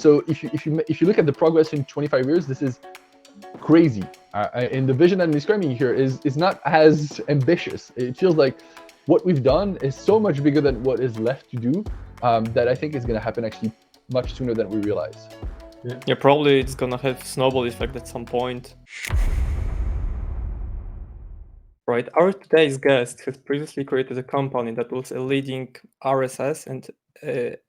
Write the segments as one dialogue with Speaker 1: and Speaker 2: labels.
Speaker 1: So if you look at the progress in 25 years, this is crazy. And the vision I'm describing here is not as ambitious. It feels like what we've done is so much bigger than what is left to do, that I think is going to happen actually much sooner than we realize.
Speaker 2: Yeah, probably it's gonna have snowball effect at some point. Right, our today's guest has previously created a company that was a leading RSS and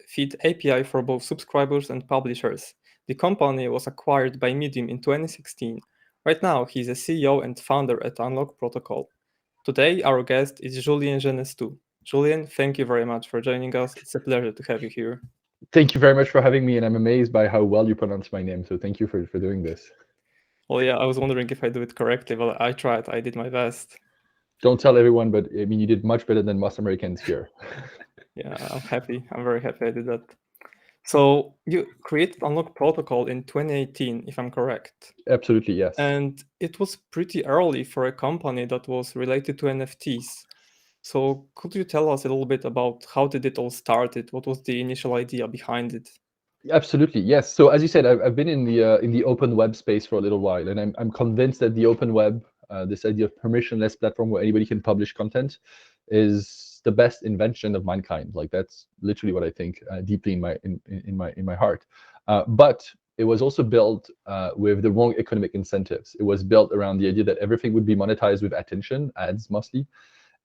Speaker 2: feed API for both subscribers and publishers. The company was acquired by Medium in 2016. Right now, he's a CEO and founder at Unlock Protocol. Today, our guest is Julien Genestoux. Julien, thank you very much for joining us. It's a pleasure to have you here.
Speaker 1: Thank you very much for having me, and I'm amazed by how well you pronounce my name. So thank you for doing this.
Speaker 2: Well, yeah, I was wondering if I do it correctly. Well, I tried. I did my best.
Speaker 1: Don't tell everyone, but I mean, you did much better than most Americans here.
Speaker 2: Yeah, I'm happy. I'm very happy I did that. So you created Unlock Protocol in 2018, if I'm correct.
Speaker 1: Absolutely, yes.
Speaker 2: And it was pretty early for a company that was related to NFTs. So could you tell us a little bit about how did it all started? What was the initial idea behind it?
Speaker 1: Absolutely, yes. So as you said, I've been in the open web space for a little while, and I'm convinced that the open web, this idea of permissionless platform where anybody can publish content, is the best invention of mankind. Like that's literally what I think deeply in my heart. But it was also built with the wrong economic incentives. It was built around the idea that everything would be monetized with attention, ads mostly,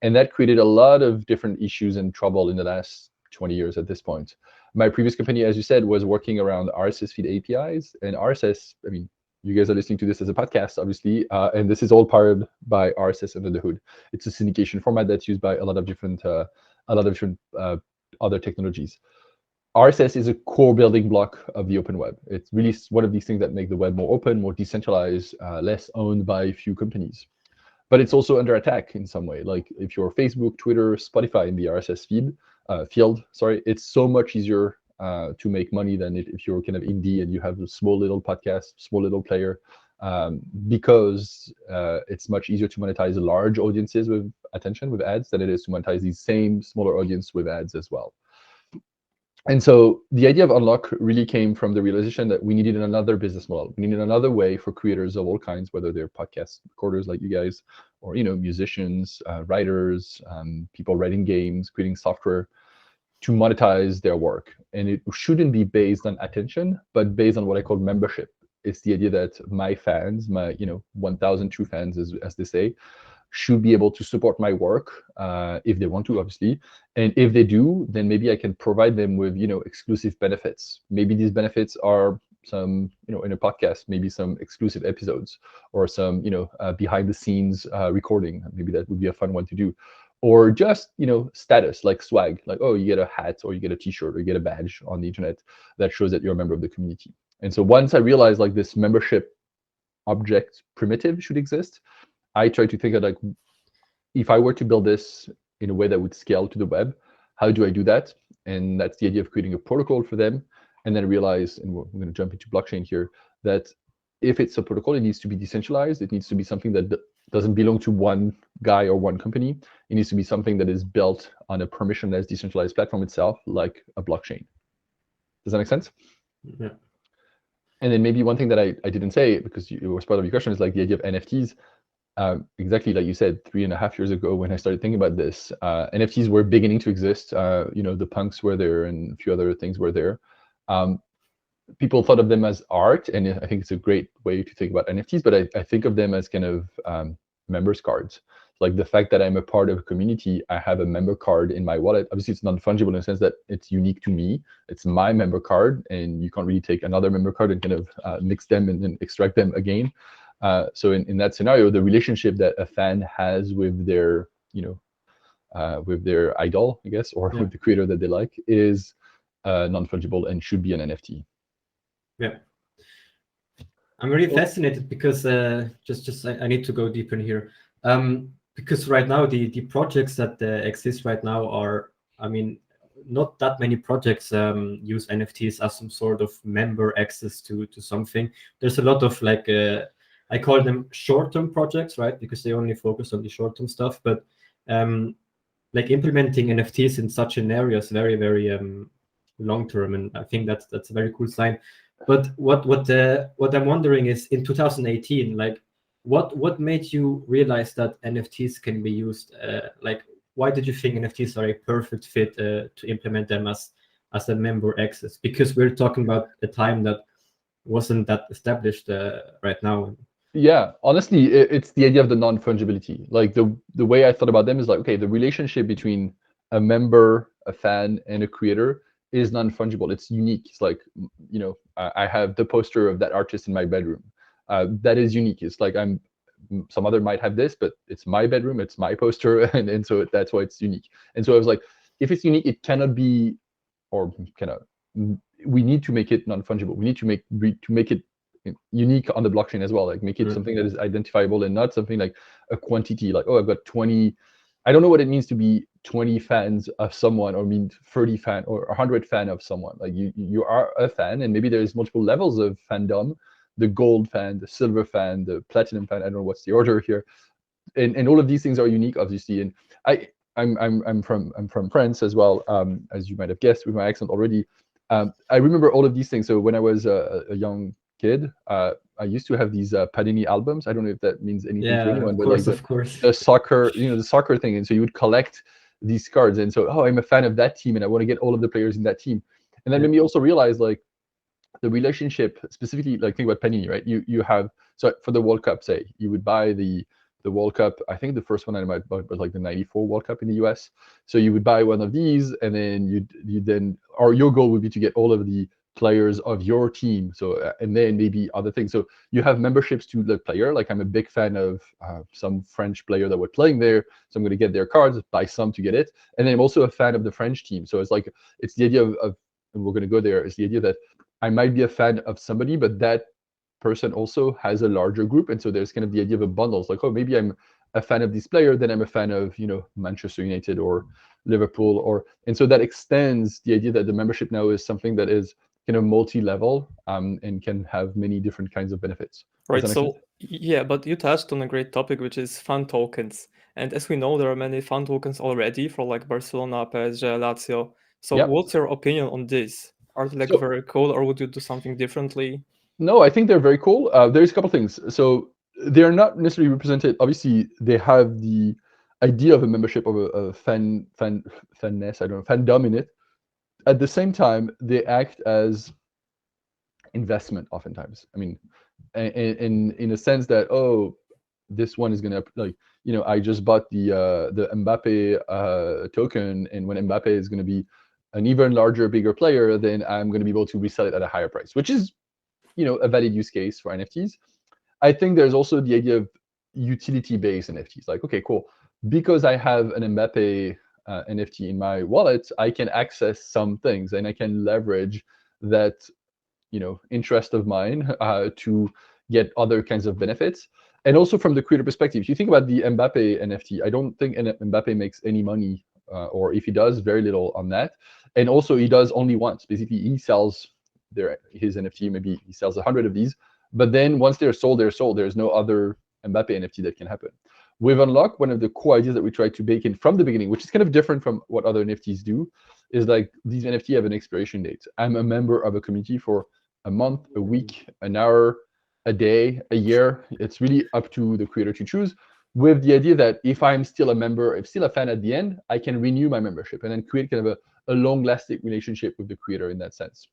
Speaker 1: and that created a lot of different issues and trouble in the last 20 years at this point. My previous company, as you said, was working around RSS feed APIs, and RSS, I mean, you guys are listening to this as a podcast, obviously, and this is all powered by RSS under the hood. It's a syndication format that's used by a lot of different other technologies. RSS is a core building block of the open web. It's really one of these things that make the web more open, more decentralized, less owned by a few companies. But it's also under attack in some way. Like if you're Facebook, Twitter, Spotify in the RSS field, it's so much easier to make money than if you're kind of indie and you have a small little podcast, small little player, because it's much easier to monetize large audiences with attention, with ads, than it is to monetize these same smaller audience with ads as well. And so the idea of Unlock really came from the realization that we needed another business model. We needed another way for creators of all kinds, whether they're podcast recorders like you guys, or musicians, writers, people writing games, creating software, to monetize their work. And it shouldn't be based on attention, but based on what I call membership. It's the idea that my fans, my 1,000 true fans, as they say, should be able to support my work if they want to, obviously. And if they do, then maybe I can provide them with, exclusive benefits. Maybe these benefits are some, in a podcast, maybe some exclusive episodes, or some, behind the scenes recording. Maybe that would be a fun one to do. Or just, status, like swag, like, oh, you get a hat, or you get a t-shirt, or you get a badge on the internet that shows that you're a member of the community. And so once I realized like this membership object primitive should exist, I try to think of like, if I were to build this in a way that would scale to the web, how do I do that? And that's the idea of creating a protocol for them. And then realize, and we're going to jump into blockchain here, that if it's a protocol, it needs to be decentralized. It needs to be something that doesn't belong to one guy or one company. It needs to be something that is built on a permissionless, decentralized platform itself, like a blockchain. Does that make sense?
Speaker 3: Yeah.
Speaker 1: And then maybe one thing that I didn't say, because it was part of your question, is like the idea of NFTs. Exactly like you said, 3.5 years ago when I started thinking about this, NFTs were beginning to exist. The punks were there and a few other things were there. People thought of them as art, and I think it's a great way to think about NFTs, but I think of them as kind of members cards. Like the fact that I'm a part of a community, I have a member card in my wallet. Obviously, it's non-fungible in the sense that it's unique to me. It's my member card, and you can't really take another member card and kind of mix them and then extract them again. So in that scenario, the relationship that a fan has with their, with their idol, I guess, or with the creator that they like, is non-fungible and should be an NFT.
Speaker 3: Yeah, I'm really fascinated because just I need to go deeper in here, because right now the projects that exist right now are, I mean, not that many projects use NFTs as some sort of member access to something. There's a lot of like I call them short-term projects, right? Because they only focus on the short-term stuff. But like implementing NFTs in such an area is very, very long term, and I think that's a very cool sign. But what I'm wondering is, in 2018, like what made you realize that NFTs can be used? Like, why did you think NFTs are a perfect fit to implement them as a member access? Because we're talking about a time that wasn't that established right now.
Speaker 1: Yeah, honestly, it's the idea of the non-fungibility. Like the way I thought about them is like, okay, the relationship between a member, a fan, and a creator is non-fungible. It's unique. It's like, you know, I have the poster of that artist in my bedroom. That is unique. It's like some other might have this, but it's my bedroom, it's my poster, and so that's why it's unique. And so I was like, if it's unique, it cannot be, or cannot. We need to make it non-fungible. We need to make it unique on the blockchain as well, like make it something that is identifiable and not something like a quantity, like, oh, I've got 20. I don't know what it means to be 20 fans of someone, or mean 30 fan or 100 fan of someone. Like you are a fan, and maybe there's multiple levels of fandom: the gold fan, the silver fan, the platinum fan. I don't know what's the order here, and all of these things are unique, obviously. And I'm from France as well, as you might have guessed with my accent already. I remember all of these things. So when I was a young kid, I used to have these Panini albums. I don't know if that means anything to anyone, but like the soccer, you know, the soccer thing. And so you would collect these cards. And so, oh, I'm a fan of that team, and I want to get all of the players in that team. And that made me also realize, like, the relationship, specifically, like, think about Panini, right? You have, so for the World Cup, say, you would buy the World Cup. I think the first one I might buy was like the '94 World Cup in the US. So you would buy one of these, and then you then, or your goal would be to get all of the players of your team. So and then maybe other things. So you have memberships to the player. Like, I'm a big fan of some French player that were playing there, so I'm going to get their cards, buy some to get it. And then I'm also a fan of the French team. So it's like, it's the idea of and we're going to go there. It's the idea that I might be a fan of somebody, but that person also has a larger group. And so there's kind of the idea of a bundle. It's like, oh, maybe I'm a fan of this player, then I'm a fan of, you know, Manchester United or Liverpool, or, and so that extends the idea that the membership now is something that is kind of multi-level, and can have many different kinds of benefits.
Speaker 2: Right. So yeah, but you touched on a great topic, which is fan tokens. And as we know, there are many fan tokens already for like Barcelona, PSG, Lazio. So what's your opinion on this? Are they like very cool, or would you do something differently?
Speaker 1: No, I think they're very cool. There's a couple things. So they're not necessarily represented. Obviously, they have the idea of a membership of a fanness, I don't know, fandom in it. At the same time, they act as investment oftentimes. I mean, in a sense that, oh, this one is gonna, like, you know, I just bought the Mbappe token, and when Mbappe is gonna be an even larger, bigger player, then I'm gonna be able to resell it at a higher price, which is, you know, a valid use case for NFTs. I think there's also the idea of utility-based NFTs. Like, okay, cool, because I have an Mbappe NFT in my wallet, I can access some things, and I can leverage that, you know, interest of mine to get other kinds of benefits. And also from the creator perspective, if you think about the Mbappe NFT, I don't think Mbappe makes any money, or if he does, very little on that. And also, he does only once. Basically, he sells his NFT, maybe he sells 100 of these, but then once they're sold, they're sold. There's no other Mbappe NFT that can happen. With Unlock, one of the core ideas that we try to bake in from the beginning, which is kind of different from what other NFTs do, is like, these NFT have an expiration date. I'm a member of a community for a month, a week, an hour, a day, a year. It's really up to the creator to choose, with the idea that if I'm still a member, if still a fan at the end, I can renew my membership and then create kind of a long-lasting relationship with the creator in that sense.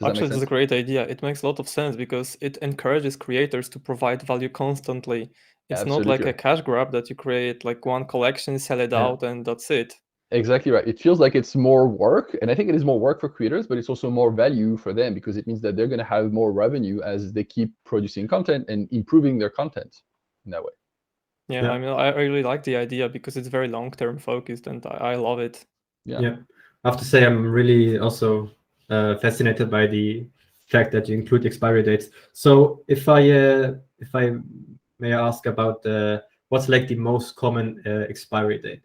Speaker 2: Actually, it's a great idea. It makes a lot of sense because it encourages creators to provide value constantly. It's not like a cash grab that you create like one collection, sell it out, and that's it.
Speaker 1: Exactly right. It feels like it's more work, and I think it is more work for creators, but it's also more value for them, because it means that they're going to have more revenue as they keep producing content and improving their content in that way.
Speaker 2: Yeah, I mean, I really like the idea because it's very long-term focused, and I love it.
Speaker 3: Yeah, I have to say, I'm really also fascinated by the fact that you include expiry dates. So if I may ask about what's like the most common expiry date?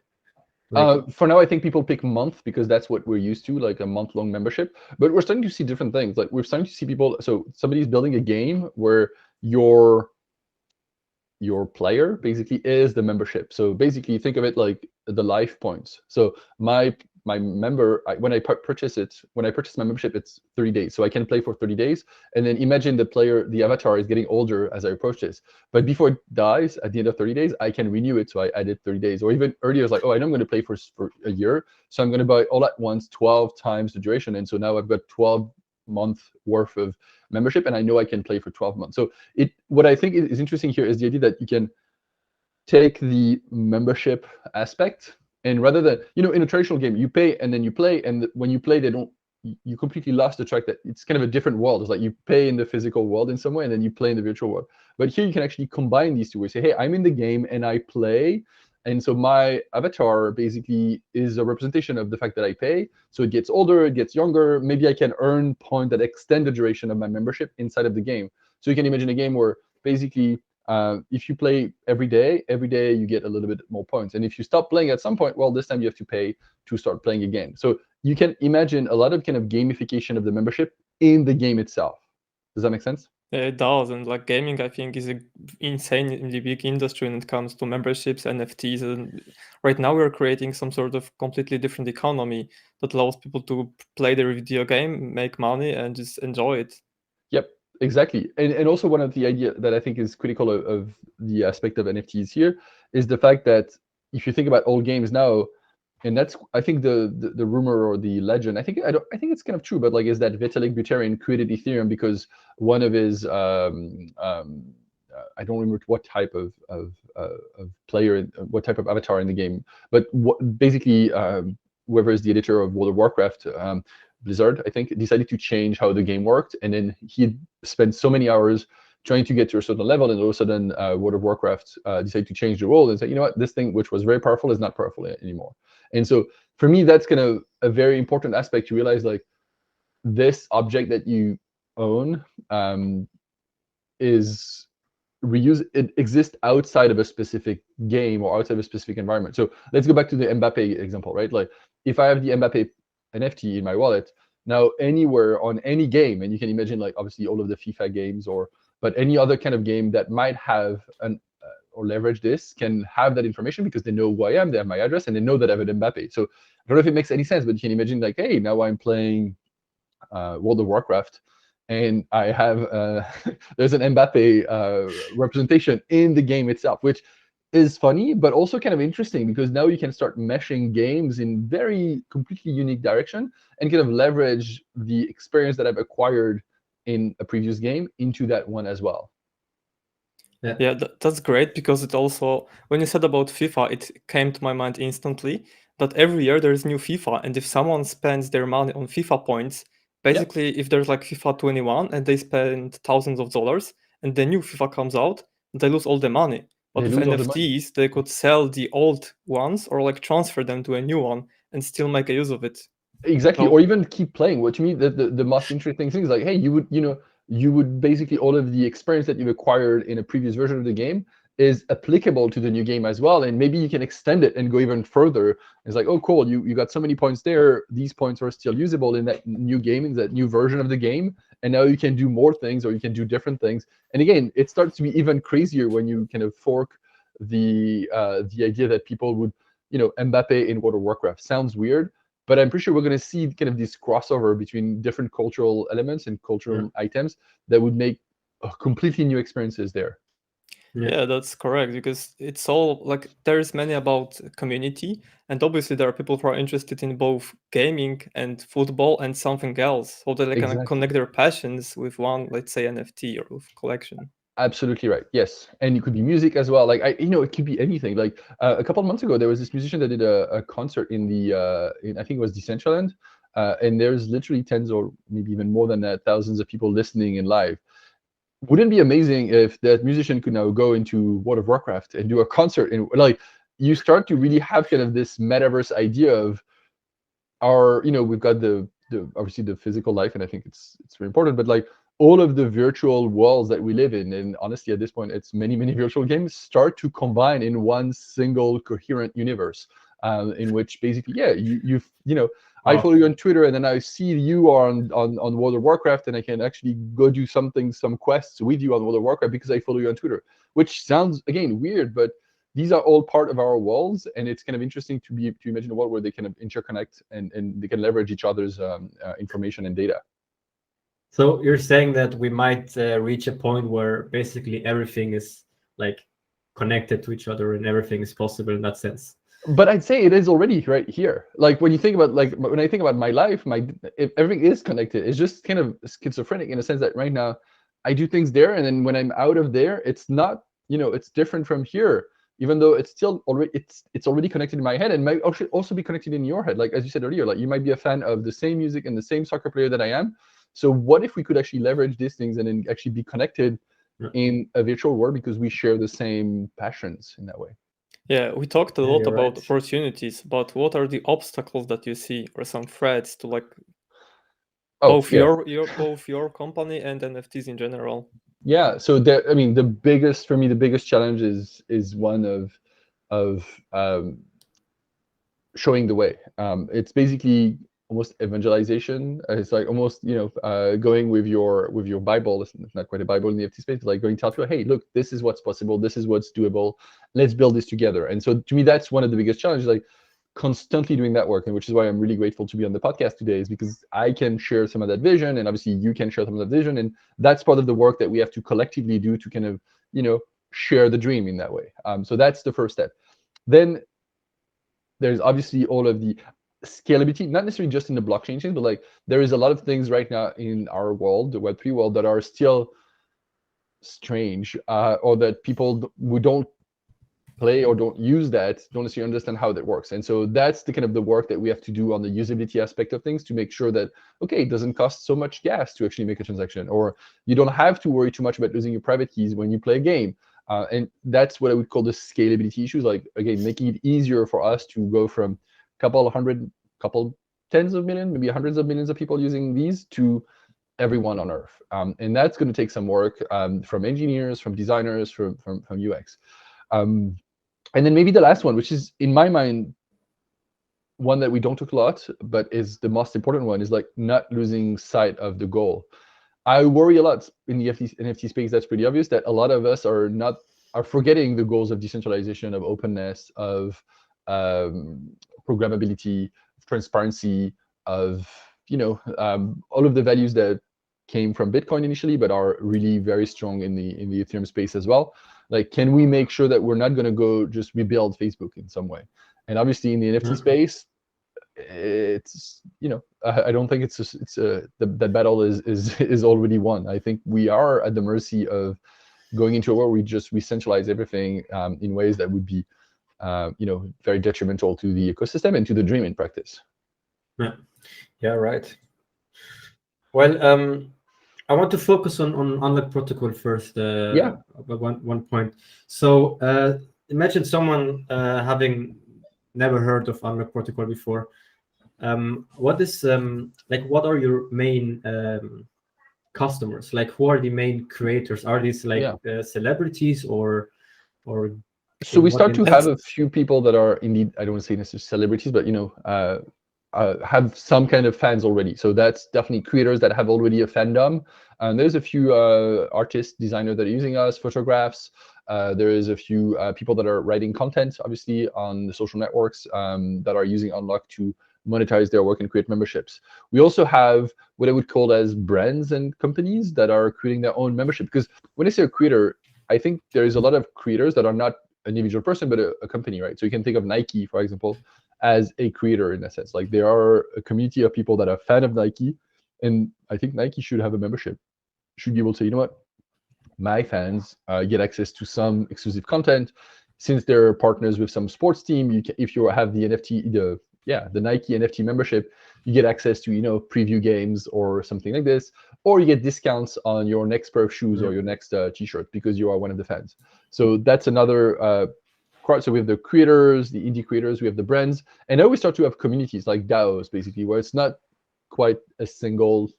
Speaker 1: Like, for now, I think people pick month because that's what we're used to, like a month-long membership. But we're starting to see different things. Like, we're starting to see people. So somebody's building a game where your player basically is the membership. So basically, think of it like the life points. So my my member, when I purchase my membership, it's 30 days. So I can play for 30 days. And then imagine the avatar is getting older as I approach this. But before it dies, at the end of 30 days, I can renew it. So I added 30 days. Or even earlier, it's like, oh, I know I'm going to play for a year. So I'm going to buy all at once 12 times the duration. And so now I've got 12-month worth of membership, and I know I can play for 12 months. So what I think is interesting here is the idea that you can take the membership aspect, and rather than, in a traditional game, you pay and then you play, and when you play, you completely lost the track that it's kind of a different world. It's like you pay in the physical world in some way, and then you play in the virtual world. But here you can actually combine these two. We say, hey, I'm in the game and I play, and so my avatar basically is a representation of the fact that I pay. So it gets older, it gets younger. Maybe I can earn points that extend the duration of my membership inside of the game. So you can imagine a game where basically, if you play every day you get a little bit more points. And if you stop playing at some point, well, this time you have to pay to start playing again. So you can imagine a lot of kind of gamification of the membership in the game itself. Does that make sense?
Speaker 2: Yeah, it does. And like gaming, I think, is an insanely big industry when it comes to memberships, NFTs. And right now we're creating some sort of completely different economy that allows people to play their video game, make money, and just enjoy it.
Speaker 1: Yep. Exactly. And also one of the idea that I think is critical of the aspect of NFTs here is the fact that if you think about old games now, and that's, I think, the rumor or the legend, I think it's kind of true, but like, is that Vitalik Buterin created Ethereum because one of his I don't remember what type of player, what type of avatar in the game, but basically whoever is the editor of World of Warcraft, Blizzard, I think, decided to change how the game worked, and then he spent so many hours trying to get to a certain level, and all of a sudden World of Warcraft decided to change the role and say, you know what, this thing which was very powerful is not powerful anymore. And so for me, that's kind of a very important aspect to realize, like, this object that you own is reuse, it exists outside of a specific game or outside of a specific environment. So let's go back to the Mbappe example, right? Like, if I have the Mbappe NFT in my wallet, now anywhere on any game, and you can imagine, like, obviously all of the FIFA games, but any other kind of game that might have or leverage this can have that information because they know who I am, they have my address, and they know that I have an Mbappe. So I don't know if it makes any sense, but you can imagine, like, hey, now I'm playing World of Warcraft, and I have there's an Mbappe representation in the game itself, which is funny, but also kind of interesting, because now you can start meshing games in very completely unique direction and kind of leverage the experience that I've acquired in a previous game into that one as well.
Speaker 2: Yeah, that's great, because it also, when you said about FIFA, it came to my mind instantly that every year there is new FIFA, and if someone spends their money on FIFA points, basically, if there's like FIFA 21 and they spend thousands of dollars and the new FIFA comes out, they lose all the money. But with NFTs, they could sell the old ones or like transfer them to a new one and still make a use of it.
Speaker 1: Exactly, or even keep playing. What to me, the most interesting thing is, like, hey, you would basically, all of the experience that you've acquired in a previous version of the game is applicable to the new game as well, and maybe you can extend it and go even further. It's like, oh, cool, you got so many points there, these points are still usable in that new game, in that new version of the game, and now you can do more things, or you can do different things. And again, it starts to be even crazier when you kind of fork the idea that people would, Mbappe in World of Warcraft sounds weird, but I'm pretty sure we're going to see kind of this crossover between different cultural elements and cultural items that would make completely new experiences there.
Speaker 2: Yeah, that's correct, because it's all like, there's many about community, and obviously there are people who are interested in both gaming and football and something else, so that they can connect their passions with one, let's say, NFT or with collection.
Speaker 1: Absolutely right. Yes, and it could be music as well. Like, it could be anything. Like a couple of months ago, there was this musician that did a concert in I think it was Decentraland, and there's literally tens or maybe even more than that, thousands of people listening in live. Wouldn't it be amazing if that musician could now go into World of Warcraft and do a concert? And like, you start to really have kind of this metaverse idea of our, we've got the obviously the physical life, and I think it's very important, but like, all of the virtual worlds that we live in, and honestly, at this point, it's many virtual games, start to combine in one single coherent universe, in which basically, yeah, I follow you on Twitter, and then I see you on World of Warcraft, and I can actually go do some quests with you on World of Warcraft because I follow you on Twitter, which sounds, again, weird, but these are all part of our worlds, and it's kind of interesting to imagine a world where they kind of interconnect and they can leverage each other's information and data.
Speaker 3: So you're saying that we might reach a point where basically everything is like connected to each other and everything is possible in that sense.
Speaker 1: But I'd say it is already right here. Like when you think about, like when I think about my life, if everything is connected. It's just kind of schizophrenic in a sense that right now I do things there, and then when I'm out of there, it's not, it's different from here. Even though it's still already it's already connected in my head, and might also be connected in your head. Like as you said earlier, like you might be a fan of the same music and the same soccer player that I am. So what if we could actually leverage these things and then actually be connected in a virtual world because we share the same passions in that way?
Speaker 2: Yeah, we talked a lot about
Speaker 3: right.
Speaker 2: opportunities, but what are the obstacles that you see, or some threats to like
Speaker 1: both
Speaker 2: your company and NFTs in general?
Speaker 1: Yeah, so I mean, the biggest challenge is one of showing the way. It's basically almost evangelization. It's like almost going with your Bible. It's not quite a Bible in the NFT space, but like going to tell people, hey, look, this is what's possible, this is what's doable, let's build this together. And so to me, that's one of the biggest challenges, like constantly doing that work, and which is why I'm really grateful to be on the podcast today, is because I can share some of that vision, and obviously you can share some of that vision, and that's part of the work that we have to collectively do to kind of share the dream in that way. So that's the first step. Then there's obviously all of the scalability, not necessarily just in the blockchain chain, but like there is a lot of things right now in our world, the Web3 world, that are still strange, or that people who don't play or don't use that don't necessarily understand how that works. And so that's the kind of the work that we have to do on the usability aspect of things to make sure that, okay, it doesn't cost so much gas to actually make a transaction, or you don't have to worry too much about losing your private keys when you play a game. And that's what I would call the scalability issues. Like, again, making it easier for us to go from couple tens of millions, maybe hundreds of millions of people using these to everyone on Earth. And that's going to take some work from engineers, from designers, from UX. And then maybe the last one, which is in my mind one that we don't talk a lot, but is the most important one, is like not losing sight of the goal. I worry a lot in the NFT space. That's pretty obvious that a lot of us are forgetting the goals of decentralization, of openness, of programmability, of transparency, of all of the values that came from Bitcoin initially, but are really very strong in the Ethereum space as well. Like, can we make sure that we're not going to go just rebuild Facebook in some way? And obviously in the NFT space, it's I don't think that battle is already won. I think we are at the mercy of going into a world where we centralize everything in ways that would be very detrimental to the ecosystem and to the dream in practice.
Speaker 3: Yeah, right. Well, I want to focus on Unlock Protocol first. One point. So imagine someone having never heard of Unlock Protocol before. What is what are your main customers? Like, who are the main creators? Are these celebrities or?
Speaker 1: So we start to have a few people that are indeed, I don't want to say necessarily celebrities, but have some kind of fans already. So that's definitely creators that have already a fandom. And there's a few artists, designers that are using us, photographs. There is a few people that are writing content, obviously, on the social networks that are using Unlock to monetize their work and create memberships. We also have what I would call as brands and companies that are creating their own membership. Because when I say a creator, I think there is a lot of creators that are not an individual person, but a company, right? So you can think of Nike, for example, as a creator in a sense. Like, there are a community of people that are fan of Nike, and I think Nike should have a membership. Should be able to say, you know what, my fans get access to some exclusive content. Since they're partners with some sports team, if you have the NFT, the Nike NFT membership, you get access to preview games or something like this, or you get discounts on your next pair of shoes or your next t-shirt because you are one of the fans. So that's another so we have the creators, the indie creators, we have the brands, and now we start to have communities like DAOs, basically, where it's not quite a single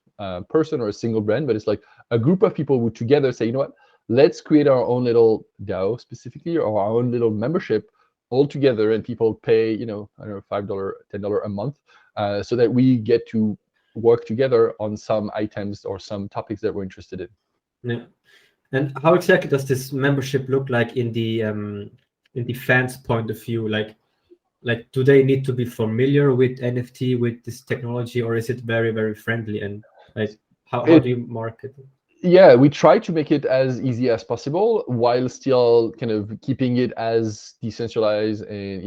Speaker 1: person or a single brand, but it's like a group of people who together say, you know what, let's create our own little DAO specifically, or our own little membership all together, and people pay, I don't know, $5, $10 a month, so that we get to work together on some items or some topics that we're interested in.
Speaker 3: Yeah. And how exactly does this membership look like in the in the fans' point of view, like do they need to be familiar with NFT, with this technology, or is it very, very friendly? And like how do you market it?
Speaker 1: Yeah, we try to make it as easy as possible while still kind of keeping it as decentralized and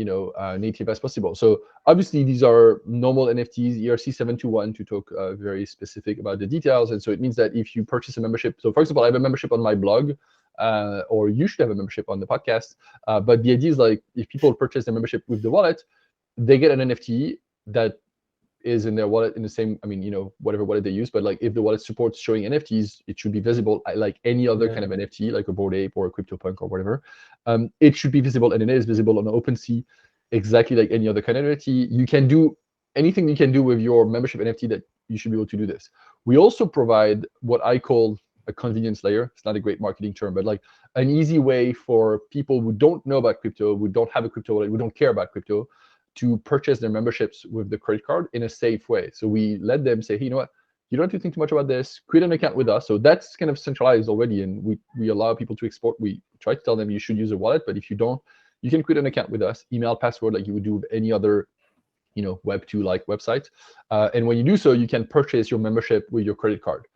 Speaker 1: native as possible. So obviously these are normal NFTs, ERC 721 to talk very specific about the details. And so it means that if you purchase a membership, so for example, I have a membership on my blog, or you should have a membership on the podcast. But the idea is like if people purchase the membership with the wallet, they get an NFT that is in their wallet in the same, whatever wallet they use. But like if the wallet supports showing NFTs, it should be visible like any other kind of NFT, like a Bored Ape or a CryptoPunk or whatever. It should be visible, and it is visible on OpenSea, exactly like any other kind of NFT. You can do anything you can do with your membership NFT that you should be able to do this. We also provide what I call a convenience layer. It's not a great marketing term, but like an easy way for people who don't know about crypto, who don't have a crypto wallet, who don't care about crypto, to purchase their memberships with the credit card in a safe way. So we let them say, hey, you know what, you don't have to think too much about this, create an account with us. So that's kind of centralized already, and we allow people to export. We try to tell them you should use a wallet, but if you don't, you can create an account with us, email, password, like you would do with any other Web2 like website. And when you do so, you can purchase your membership with your credit card.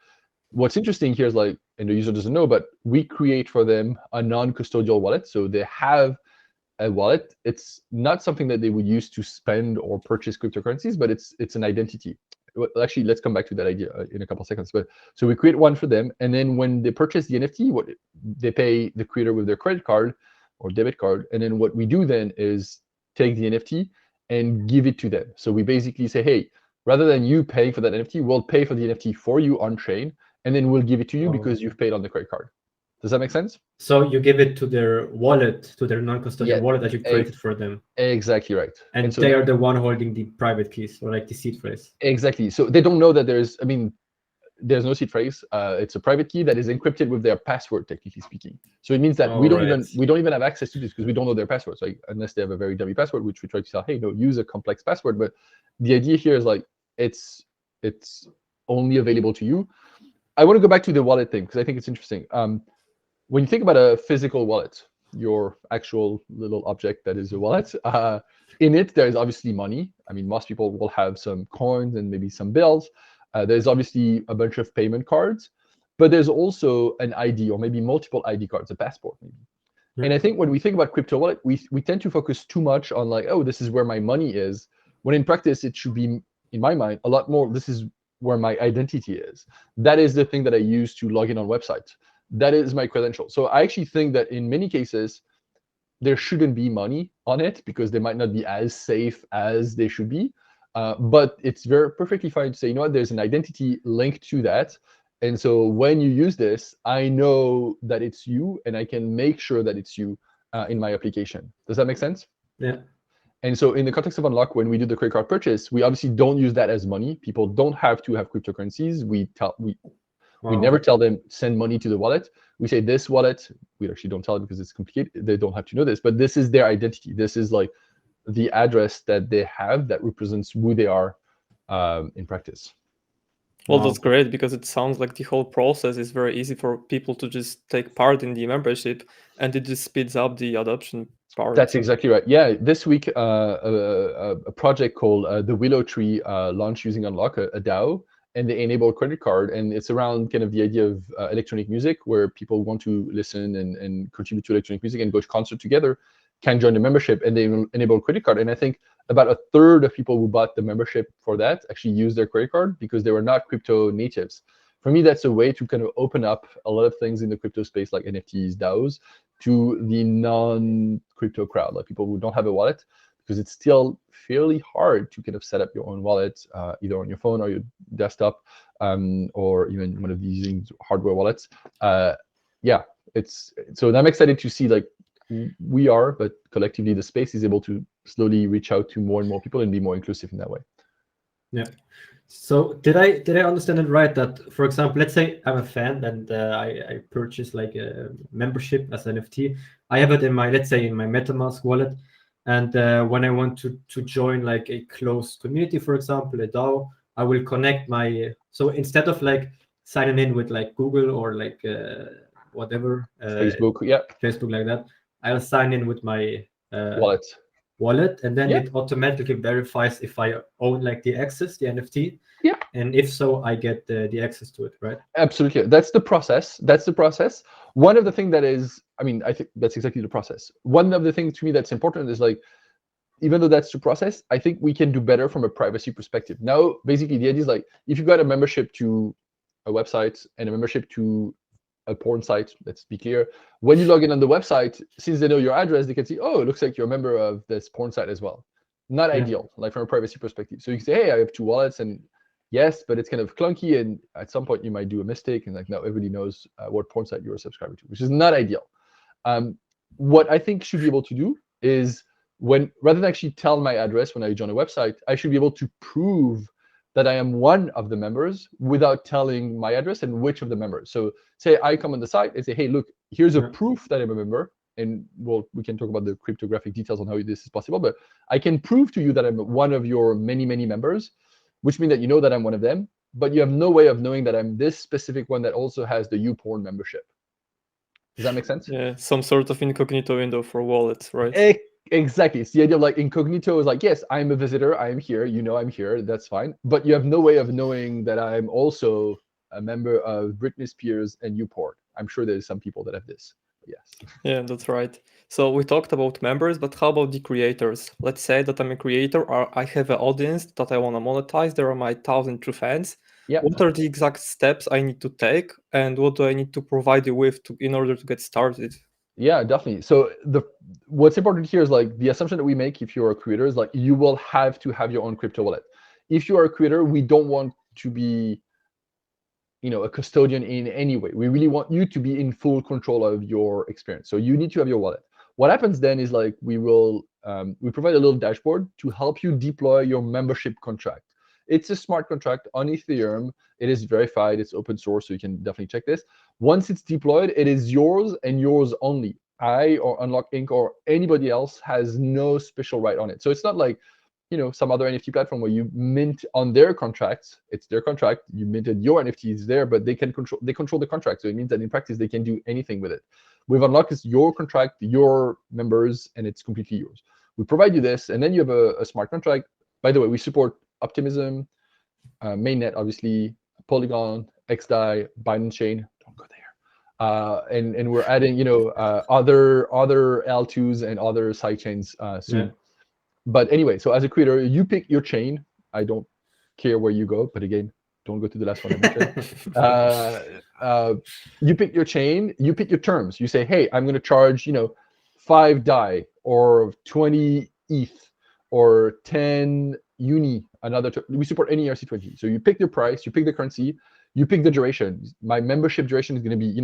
Speaker 1: What's interesting here is like, and the user doesn't know, but we create for them a non-custodial wallet. So they have a wallet. It's not something that they would use to spend or purchase cryptocurrencies, but it's an identity. Well, actually, let's come back to that idea in a couple of seconds. But so we create one for them, and then when they purchase the NFT, they pay the creator with their credit card or debit card, and then what we do then is take the NFT and give it to them. So we basically say, hey, rather than you paying for that NFT, we'll pay for the NFT for you on chain, and then we'll give it to you because you've paid on the credit card. Does that make sense?
Speaker 3: So you give it to their wallet, to their non-custodial wallet that you created for them.
Speaker 1: Exactly right.
Speaker 3: And so they are the one holding the private keys, or like the seed phrase.
Speaker 1: Exactly. So they don't know that there's no seed phrase. It's a private key that is encrypted with their password, technically speaking. So it means that we don't even have access to this because we don't know their passwords, like unless they have a very dummy password, which we try to tell, hey, no, use a complex password. But the idea here is like it's only available to you. I want to go back to the wallet thing because I think it's interesting. When you think about a physical wallet, your actual little object that is a wallet, in it, there is obviously money. I mean, most people will have some coins and maybe some bills. There's obviously a bunch of payment cards, but there's also an ID or maybe multiple ID cards, a passport maybe. Yeah. And I think when we think about crypto wallet, we tend to focus too much on like, oh, this is where my money is, when in practice, it should be, in my mind, a lot more, this is where my identity is. That is the thing that I use to log in on websites. That is my credential. So I actually think that in many cases, there shouldn't be money on it because they might not be as safe as they should be. But it's perfectly fine to say, you know what, there's an identity linked to that. And so when you use this, I know that it's you and I can make sure that it's you in my application. Does that make sense?
Speaker 3: Yeah.
Speaker 1: And so in the context of Unlock, when we do the credit card purchase, we obviously don't use that as money. People don't have to have cryptocurrencies. We never tell them send money to the wallet. We say this wallet, we actually don't tell them because it's complicated. They don't have to know this, but this is their identity. This is like the address that they have that represents who they are in practice.
Speaker 2: Well, that's great because it sounds like the whole process is very easy for people to just take part in the membership, and it just speeds up the adoption part.
Speaker 1: That's exactly right. Yeah, this week a project called the Willow Tree launched using Unlock, a DAO, and they enable credit card, and it's around kind of the idea of electronic music where people want to listen and contribute to electronic music and go to concert together, can join the membership, and they enable credit card. And I think about a third of people who bought the membership for that actually used their credit card because they were not crypto natives. For me, that's a way to kind of open up a lot of things in the crypto space like NFTs, DAOs, to the non-crypto crowd, like people who don't have a wallet, because it's still fairly hard to kind of set up your own wallet, either on your phone or your desktop, or even one of these using hardware wallets. Yeah, so I'm excited to see like we are, but collectively the space is able to slowly reach out to more and more people and be more inclusive in that way.
Speaker 3: Yeah. So did I understand it right that, for example, let's say I'm a fan and I purchase like a membership as an NFT. I have it in my, let's say in my MetaMask wallet. And when I want to join like a closed community, for example, a DAO, I will connect my, so instead of like signing in with like Google or like whatever,
Speaker 1: Facebook, yeah,
Speaker 3: Facebook like that, I'll sign in with my
Speaker 1: wallet,
Speaker 3: and then
Speaker 1: yeah,
Speaker 3: it automatically verifies if I own like the access, the NFT.
Speaker 1: Yeah.
Speaker 3: And if so, I get the access to it, right?
Speaker 1: Absolutely. That's the process. That's the process. One of the things that is, I mean, I think that's exactly the process. One of the things to me that's important is like, even though that's the process, I think we can do better from a privacy perspective. Now, basically, the idea is like, if you've got a membership to a website and a membership to a porn site, let's be clear, when you log in on the website, since they know your address, they can see, oh, it looks like you're a member of this porn site as well. Not ideal, like from a privacy perspective. So you can say, hey, I have 2 wallets, and yes, but it's kind of clunky, and at some point you might do a mistake, and like now everybody knows what porn site you're subscribing to, which is not ideal. What I think should be able to do is, when rather than actually tell my address when I join a website, I should be able to prove that I am one of the members without telling my address and which of the members. So say I come on the site and say, hey, look, here's a proof that I'm a member. And we can talk about the cryptographic details on how this is possible, but I can prove to you that I'm one of your many, many members, which means that you know that I'm one of them, but you have no way of knowing that I'm this specific one that also has the YouPorn membership. Does that make sense?
Speaker 2: Yeah, some sort of incognito window for wallets, right?
Speaker 1: Exactly. It's the idea of like incognito is like, yes, I'm a visitor, I'm here, you know I'm here, that's fine. But you have no way of knowing that I'm also a member of Britney Spears and YouPorn. I'm sure there's some people that have this. Yes.
Speaker 2: Yeah, that's right. So we talked about members, but how about the creators? Let's say that I'm a creator, or I have an audience that I want to monetize. There are my 1,000 true fans.
Speaker 1: Yeah.
Speaker 2: What are the exact steps I need to take, and what do I need to provide you with in order to get started?
Speaker 1: Yeah, definitely. So what's important here is like the assumption that we make if you're a creator is like you will have to have your own crypto wallet. If you are a creator, we don't want to be, a custodian in any way. We really want you to be in full control of your experience. So you need to have your wallet. What happens then is like we provide a little dashboard to help you deploy your membership contract. It's a smart contract on Ethereum. It is verified. It's open source, so you can definitely check this. Once it's deployed, it is yours and yours only. I or Unlock Inc. or anybody else has no special right on it. So it's not like, some other NFT platform where you mint on their contracts. It's their contract. You minted your NFTs there, but they control the contract. So it means that in practice they can do anything with it. With Unlock, it's your contract, your members, and it's completely yours. We provide you this, and then you have a smart contract. By the way, we support Optimism, Mainnet, obviously, Polygon, XDAI, Binance Chain. Don't go there. And we're adding, other L2s and other sidechains soon.
Speaker 3: Yeah.
Speaker 1: But anyway, so as a creator, you pick your chain. I don't care where you go, but again, don't go to the last one I mentioned. You pick your chain, you pick your terms. You say, hey, I'm going to charge, 5 DAI or 20 ETH or 10 Uni. We support any ERC20. So you pick the price, you pick the currency, you pick the duration. My membership duration is going to be,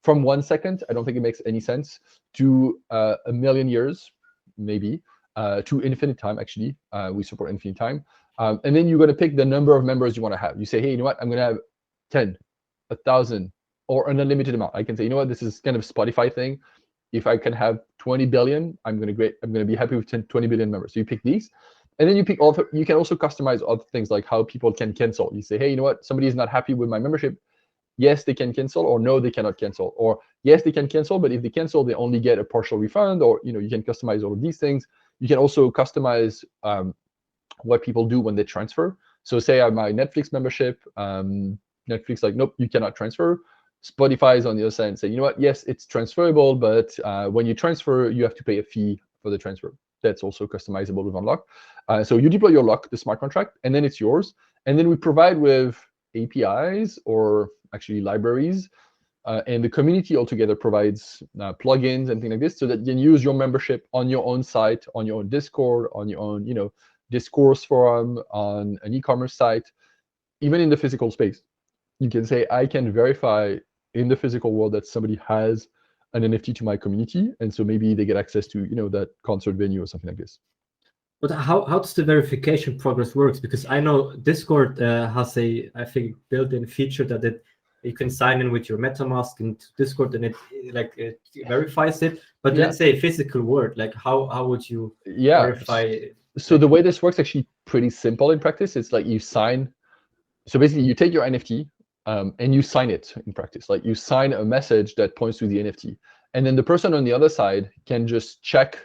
Speaker 1: from 1 second, I don't think it makes any sense, to 1,000,000 years, maybe. To infinite time, actually. We support infinite time. And then you're going to pick the number of members you want to have. You say, hey, you know what? I'm going to have 10, 1,000, or an unlimited amount. I can say, you know what? This is kind of Spotify thing. If I can have 20 billion, I'm going to be happy with 20 billion members. So you pick these. And then you pick you can also customize other things like how people can cancel. You say, hey, you know what? Somebody is not happy with my membership. Yes, they can cancel, or no, they cannot cancel. Or yes, they can cancel, but if they cancel, they only get a partial refund, or, you can customize all of these things. You can also customize what people do when they transfer. So say I have my Netflix membership, Netflix like, nope, you cannot transfer. Spotify is on the other side and say, you know what, yes, it's transferable, but when you transfer, you have to pay a fee for the transfer. That's also customizable with Unlock. So you deploy your lock, the smart contract, and then it's yours. And then we provide with APIs, or actually libraries, and the community altogether provides plugins and things like this, so that you can use your membership on your own site, on your own Discord, on your own, discourse forum, on an e-commerce site, even in the physical space. You can say, I can verify in the physical world that somebody has an NFT to my community, and so maybe they get access to, that concert venue or something like this.
Speaker 3: But how does the verification progress works? Because I know Discord has a, I think, built-in feature that you can sign in with your MetaMask into Discord, and it verifies it. But let's say physical world, like how would you verify?
Speaker 1: So the way this works actually pretty simple in practice. It's like you sign. So basically, you take your NFT and you sign it in practice. Like you sign a message that points to the NFT. And then the person on the other side can just check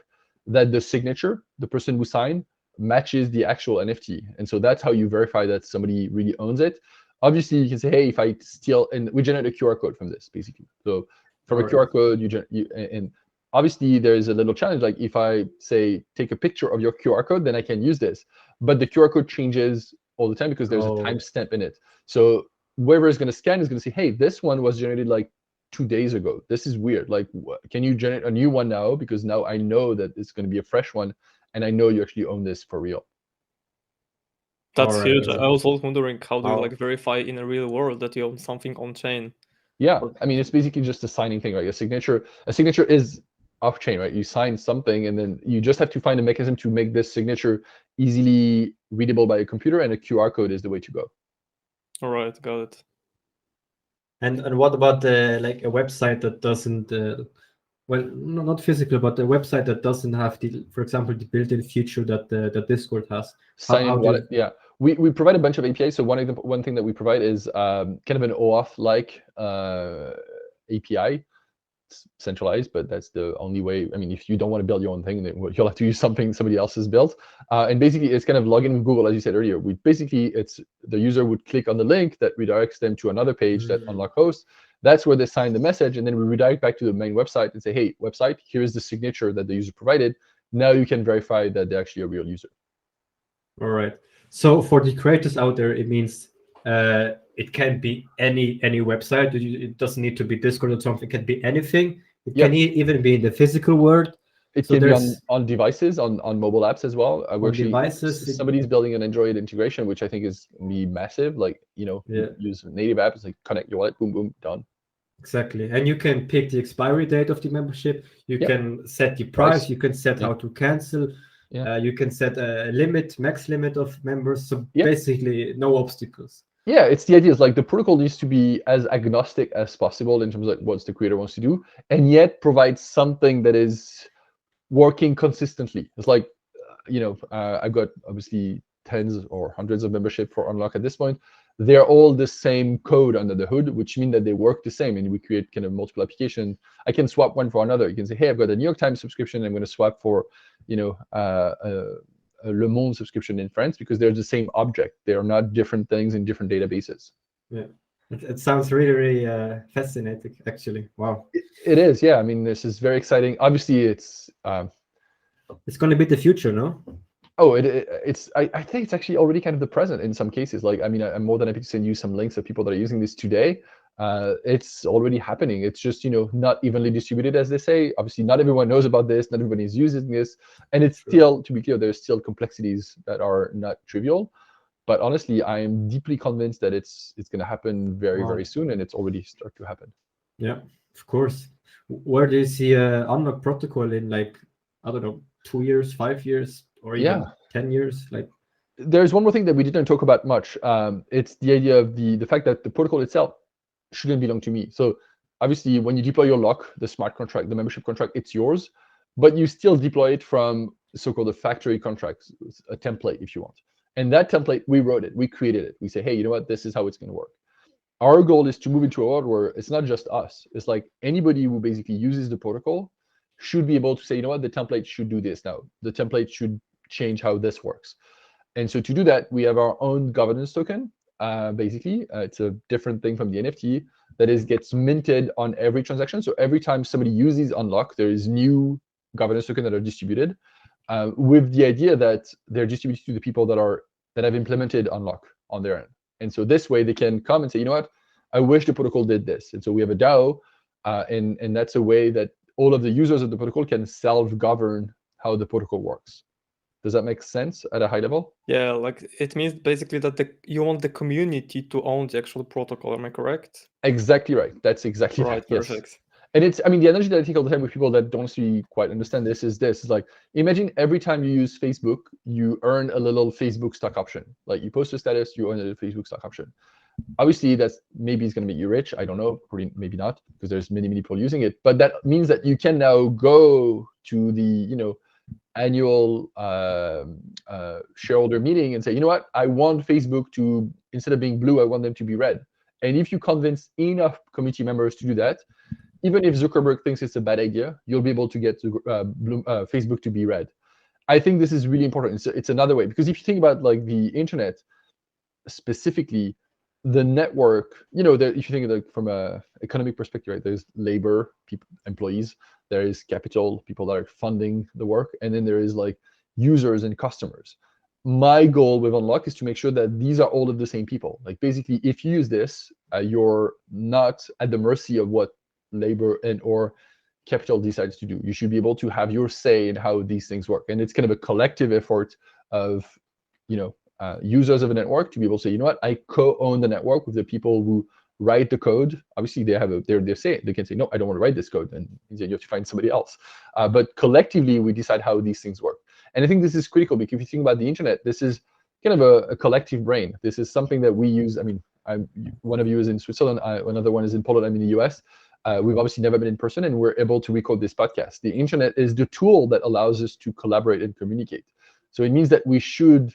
Speaker 1: that the signature, the person who signed, matches the actual NFT. And so that's how you verify that somebody really owns it. Obviously, you can say, hey, if I steal, and we generate a QR code from this, basically. So from a QR code, and obviously there's a little challenge. Like if I say, take a picture of your QR code, then I can use this. But the QR code changes all the time because there's a timestamp in it. So whoever is going to scan is going to say, hey, this one was generated like 2 days ago. This is weird. Like, can you generate a new one now? Because now I know that it's going to be a fresh one, and I know you actually own this for real.
Speaker 2: That's huge. I was also wondering, how do you like verify in a real world that you own something on chain?
Speaker 1: Yeah, I mean, it's basically just a signing thing, right? A signature is off chain, right? You sign something, and then you just have to find a mechanism to make this signature easily readable by a computer, and a QR code is the way to go.
Speaker 2: All right, got it.
Speaker 3: And what about like a website that doesn't, well, no, not physical, but a website that doesn't have the, for example, the built-in feature that that Discord has?
Speaker 1: Sign-in wallet, yeah. We provide a bunch of APIs. So one thing that we provide is kind of an OAuth-like API. It's centralized, but that's the only way. I mean, if you don't want to build your own thing, then you'll have to use something somebody else has built. And basically, it's kind of login with Google, as you said earlier. It's the user would click on the link that redirects them to another page that unlock host. That's where they sign the message, and then we redirect back to the main website and say, hey, website, here is the signature that the user provided. Now you can verify that they're actually a real user.
Speaker 3: All right. So for the creators out there, it means it can be any website. It doesn't need to be Discord or something. It can be anything. It can even be in the physical world.
Speaker 1: It can be on devices, on mobile apps as well.
Speaker 3: On devices.
Speaker 1: Somebody's building an Android integration, which I think is going to be massive. Like, use native apps, like connect your wallet, boom, boom, done.
Speaker 3: Exactly. And you can pick the expiry date of the membership. You can set the price. You can set how to cancel. You can set a max limit of members. So basically no obstacles.
Speaker 1: Yeah, it's the idea. It's like the protocol needs to be as agnostic as possible in terms of like what the creator wants to do, and yet provide something that is working consistently. It's like, I've got obviously tens or hundreds of membership for Unlock at this point. They're all the same code under the hood, which means that they work the same, and we create kind of multiple applications. I can swap one for another. You can say, hey, I've got a New York Times subscription. I'm going to swap for, a Le Monde subscription in France, because they're the same object. They are not different things in different databases.
Speaker 3: Yeah, it sounds really, really fascinating, actually. Wow.
Speaker 1: It is, yeah. I mean, this is very exciting. Obviously, it's
Speaker 3: going to be the future, no?
Speaker 1: Oh, I think it's actually already kind of the present in some cases. Like, I mean, I'm more than happy to send you some links of people that are using this today. It's already happening. It's just, not evenly distributed, as they say. Obviously, not everyone knows about this. Not everybody is using this. And it's still, to be clear, there's still complexities that are not trivial. But honestly, I am deeply convinced that it's going to happen very, very soon, and it's already started to happen.
Speaker 3: Yeah, of course. Where do you see Unlock protocol in, like, I don't know, 2 years, 5 years, or even 10 years? Like,
Speaker 1: there's one more thing that we didn't talk about much. It's the idea of the fact that the protocol itself shouldn't belong to me. So obviously, when you deploy your lock, the smart contract, the membership contract, it's yours, but you still deploy it from so-called a factory contract, a template, if you want. And that template, we wrote it, we created it. We say, hey, you know what? This is how it's going to work. Our goal is to move into a world where it's not just us. It's like anybody who basically uses the protocol should be able to say, you know what? The template should do this now. The template should change how this works. And so to do that, we have our own governance token. Basically, it's a different thing from the NFT that gets minted on every transaction. So every time somebody uses Unlock, there is new governance token that are distributed, with the idea that they're distributed to the people that have implemented Unlock on their end. And so this way they can come and say, you know what, I wish the protocol did this. And so we have a DAO, and that's a way that all of the users of the protocol can self-govern how the protocol works. Does that make sense at a high level?
Speaker 2: Yeah, like it means basically that you want the community to own the actual protocol. Am I correct?
Speaker 1: Exactly right. That's exactly
Speaker 2: right.
Speaker 1: Yes.
Speaker 2: Perfect.
Speaker 1: And it's, I mean, the analogy that I take all the time with people that don't really quite understand this is this. It's like, imagine every time you use Facebook, you earn a little Facebook stock option. Like you post a status, you earn a little Facebook stock option. Obviously, that's maybe it's going to make you rich. I don't know, maybe not, because there's many people using it. But that means that you can now go to the, annual shareholder meeting and say, you know what, I want Facebook to, instead of being blue, I want them to be red. And if you convince enough community members to do that, even if Zuckerberg thinks it's a bad idea, you'll be able to get Facebook to be read. I think this is really important. It's another way, because if you think about like the internet specifically, the network, if you think of it from a economic perspective, right? There's labor, people, employees, there is capital, people that are funding the work, and then there is like users and customers. My goal with Unlock is to make sure that these are all of the same people. Like basically, if you use this, you're not at the mercy of what labor and or capital decides to do. You should be able to have your say in how these things work. And it's kind of a collective effort of, users of a network to be able to say, you know what, I co-own the network with the people who write the code. Obviously, they have their say. They can say, no, I don't want to write this code, and you have to find somebody else. But collectively, we decide how these things work. And I think this is critical, because if you think about the internet, this is kind of a collective brain. This is something that we use. I mean, one of you is in Switzerland, another one is in Poland, I'm in the US. We've obviously never been in person, and we're able to record this podcast. The internet is the tool that allows us to collaborate and communicate. So it means that we should,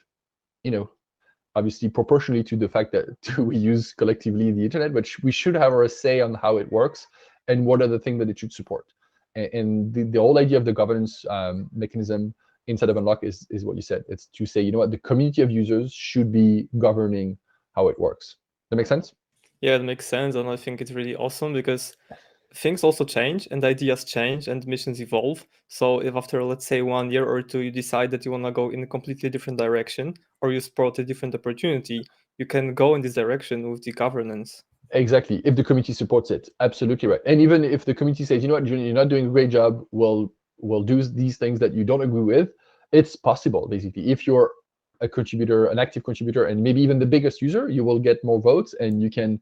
Speaker 1: obviously proportionally to the fact that we use collectively the internet, but we should have our say on how it works and what are the things that it should support. And the whole idea of the governance mechanism inside of Unlock is what you said. It's to say, you know what, the community of users should be governing how it works. That make sense?
Speaker 2: Yeah, it makes sense. And I think it's really awesome, because things also change and ideas change and missions evolve. So if after, let's say, 1 year or two, you decide that you want to go in a completely different direction, or you spot a different opportunity, you can go in this direction with the governance.
Speaker 1: Exactly, if the community supports it. Absolutely right. And even if the community says, you know what, you're not doing a great job, we'll do these things that you don't agree with, it's possible, basically. If you're a contributor, an active contributor, and maybe even the biggest user, you will get more votes, and you can,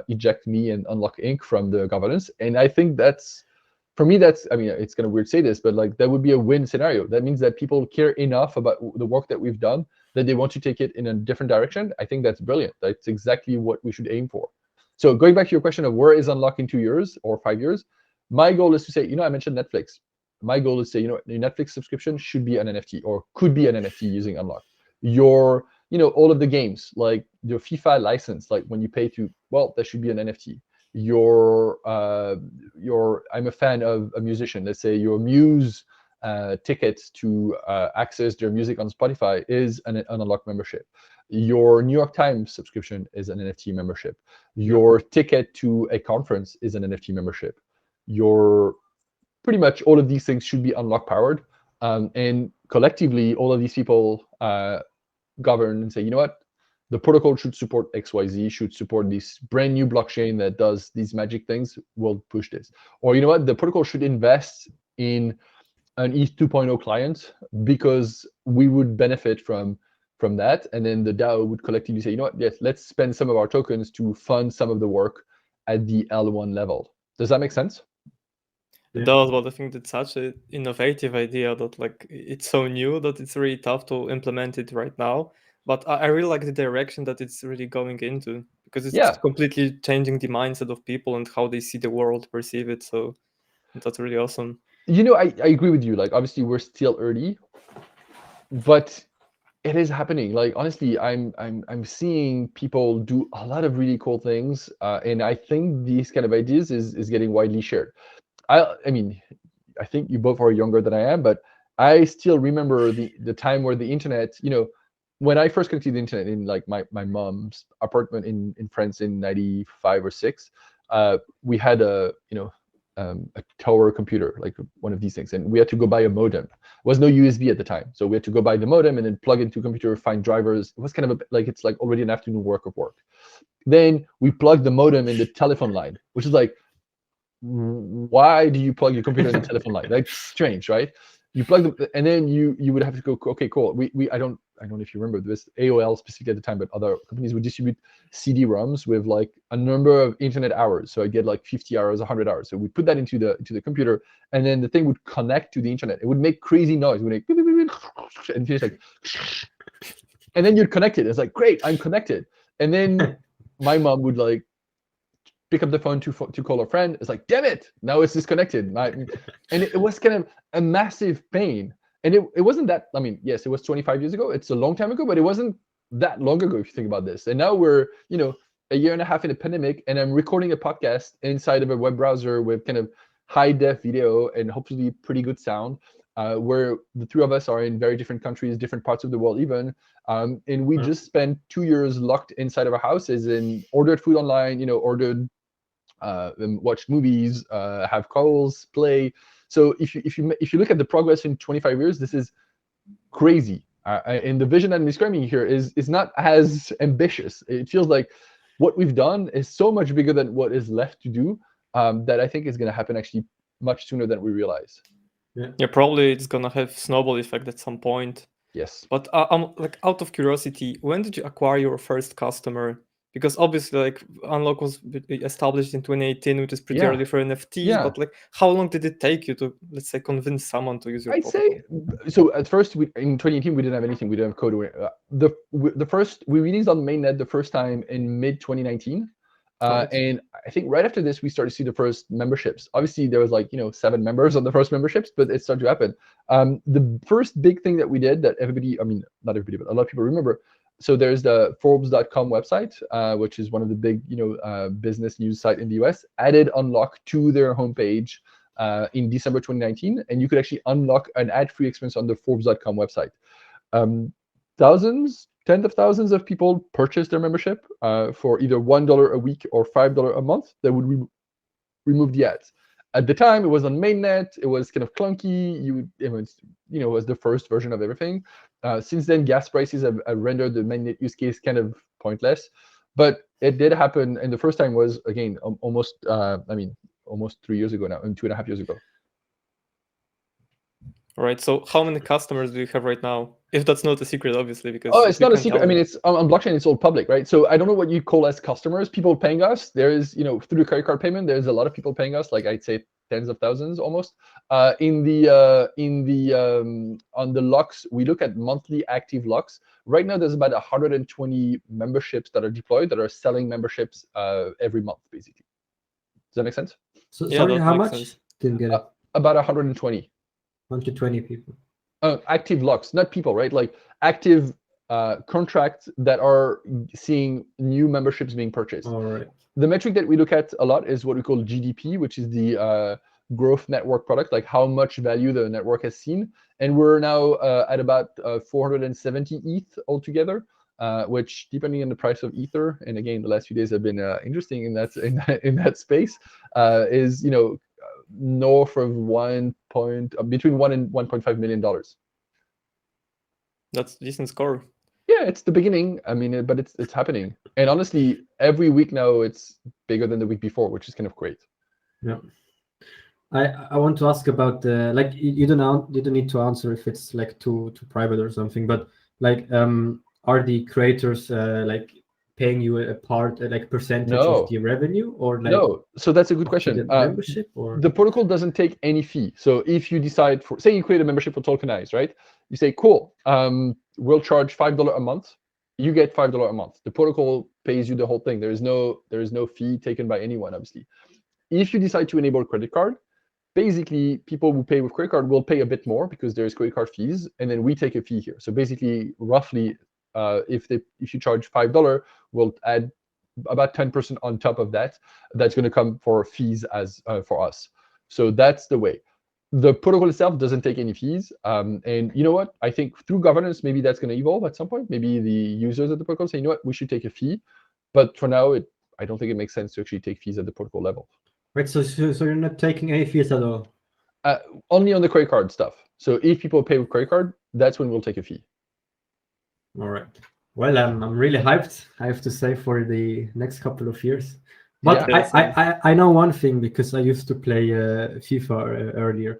Speaker 1: eject me and Unlock Inc. from the governance. And I think that's, for me, I mean, it's kind of weird to say this, but like that would be a win scenario. That means that people care enough about the work that we've done that they want to take it in a different direction. I think that's brilliant. That's exactly what we should aim for. So going back to your question of where is Unlock in 2 years or 5 years, my goal is to say, I mentioned Netflix. My goal is to say, your Netflix subscription should be an NFT, or could be an NFT using Unlock. Your, all of the games, like your FIFA license, like when you pay to, well, that should be an NFT. I'm a fan of a musician. Let's say your Muse ticket to access their music on Spotify is an Unlock membership. Your New York Times subscription is an NFT membership. Your ticket to a conference is an NFT membership. Your pretty much all of these things should be Unlock powered, and collectively, all of these people govern and say, you know what, the protocol should support XYZ, should support this brand new blockchain that does these magic things, we'll push this. Or you know what, the protocol should invest in an ETH 2.0 client because we would benefit from that. And then the DAO would collectively say, you know what, yes, let's spend some of our tokens to fund some of the work at the L1 level. Does that make sense?
Speaker 2: It does, but I think it's such an innovative idea that like it's so new that it's really tough to implement it right now. But I really like the direction that it's really going into, because it's completely changing the mindset of people and how they see the world, perceive it. So that's really awesome.
Speaker 1: I agree with you. Like obviously we're still early, but it is happening. Like honestly, I'm seeing people do a lot of really cool things, and I think these kind of ideas is getting widely shared. I mean, I think you both are younger than I am, but I still remember the time where the internet, when I first connected to the internet in like my mom's apartment in France in 95 or 6, we had a tower computer, like one of these things, and we had to go buy a modem. There was no USB at the time, so we had to go buy the modem and then plug into a computer, find drivers. It was kind of it's like already an afternoon work of work. Then we plugged the modem in the telephone line, which is like, why do you plug your computer in the telephone line? That's strange, right? You plug them, and then you would have to go, okay, cool. I don't know if you remember this, AOL specifically at the time, but other companies would distribute CD-ROMs with like a number of internet hours. So I get like 50 hours, 100 hours. So we put that into the computer, and then the thing would connect to the internet. It would make crazy noise. It would make and finish like, and then you'd connect it. It's like, great, I'm connected. And then my mom would like pick up the phone to call a friend. It's like, damn it, now it's disconnected. And it was kind of a massive pain. And it wasn't that, I mean, yes, it was 25 years ago. It's a long time ago, but it wasn't that long ago if you think about this. And now we're, a year and a half in a pandemic, and I'm recording a podcast inside of a web browser with kind of high def video and hopefully pretty good sound, where the three of us are in very different countries, different parts of the world even. And we just spent 2 years locked inside of our houses and ordered food online, ordered, watched movies, have calls, play. So if you look at the progress in 25 years, this is crazy. And the vision I'm describing here is not as ambitious. It feels like what we've done is so much bigger than what is left to do, that I think is going to happen actually much sooner than we realize.
Speaker 2: Yeah, probably it's gonna have snowball effect at some point.
Speaker 1: Yes.
Speaker 2: But I'm like, out of curiosity, when did you acquire your first customer? Because obviously, like, Unlock was established in 2018, which is pretty early for NFTs.
Speaker 1: Yeah.
Speaker 2: But like, how long did it take you to, let's say, convince someone to use your
Speaker 1: I'd
Speaker 2: protocol?
Speaker 1: say, so at first, in 2018, we didn't have anything. We didn't have code. The first, we released on mainnet the first time in mid 2019. And I think right after this, we started to see the first memberships. Obviously, there was like 7 members on the first memberships, but it started to happen. The first big thing that we did that everybody, I mean, not everybody, but a lot of people remember. So there's the Forbes.com website, which is one of the big business news site in the US, added Unlock to their homepage in December 2019, and you could actually unlock an ad-free experience on the Forbes.com website. Tens of thousands of people purchased their membership for either $1 a week or $5 a month. That would remove the ads. At the time, it was on mainnet. It was kind of clunky. It was the first version of everything. Since then, gas prices have rendered the mainnet use case kind of pointless. But it did happen, and the first time was again almost 3 years ago now, and 2.5 years ago.
Speaker 2: All right. So how many customers do you have right now? If that's not a secret, obviously, because
Speaker 1: it's not a secret. I mean, it's on blockchain. It's all public, right? So I don't know what you call as customers. People paying us. There is, through the credit card payment, there's a lot of people paying us. Like I'd say tens of thousands almost. On the locks, we look at monthly active locks. Right now, there's about 120 memberships that are deployed that are selling memberships every month, basically. Does that make sense?
Speaker 3: So yeah, sorry, how much? Sense. Didn't get it.
Speaker 1: About 120.
Speaker 3: 120 people.
Speaker 1: Active locks, not people, right? Like active contracts that are seeing new memberships being purchased.
Speaker 3: All right.
Speaker 1: The metric that we look at a lot is what we call GDP, which is the growth network product, like how much value the network has seen. And we're now at about 470 ETH altogether, which, depending on the price of Ether, and again, the last few days have been interesting in that space, is north of between $1 and $1.5 million.
Speaker 2: That's a decent score.
Speaker 1: Yeah, it's the beginning. I mean, but it's happening. And honestly, every week now it's bigger than the week before, which is kind of great.
Speaker 3: Yeah. I want to ask about the, like, you don't need to answer if it's like too private or something, but like are the creators like paying you a part, like percentage of the revenue, or like?
Speaker 1: No, so that's a good question.
Speaker 3: The membership, or
Speaker 1: the protocol doesn't take any fee. So if you decide for, say you create a membership for Talkenized, right? You say, cool, we'll charge $5 a month. You get $5 a month. The protocol pays you the whole thing. There is no fee taken by anyone, obviously. If you decide to enable credit card, basically people who pay with credit card will pay a bit more because there's credit card fees, and then we take a fee here. So basically, roughly, if you charge $5, we'll add about 10% on top of that. That's going to come for fees as for us. So that's the way. The protocol itself doesn't take any fees. And you know what? I think through governance, maybe that's going to evolve at some point. Maybe the users of the protocol say, you know what, we should take a fee. But for now, I don't think it makes sense to actually take fees at the protocol level.
Speaker 3: Right. So you're not taking any fees at all?
Speaker 1: Only on the credit card stuff. So if people pay with credit card, that's when we'll take a fee.
Speaker 3: All right. Well, I'm really hyped, I have to say, for the next couple of years. But yeah, I know one thing, because I used to play FIFA earlier.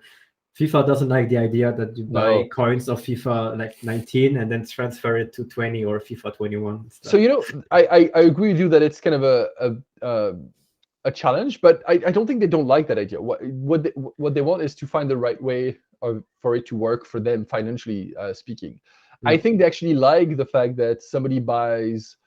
Speaker 3: FIFA doesn't like the idea that you buy coins of FIFA like 19 and then transfer it to 20 or FIFA 21.
Speaker 1: So I agree with you that it's kind of a challenge, but I don't think they don't like that idea. What they want is to find the right way for it to work for them financially speaking. I think they actually like the fact that somebody buys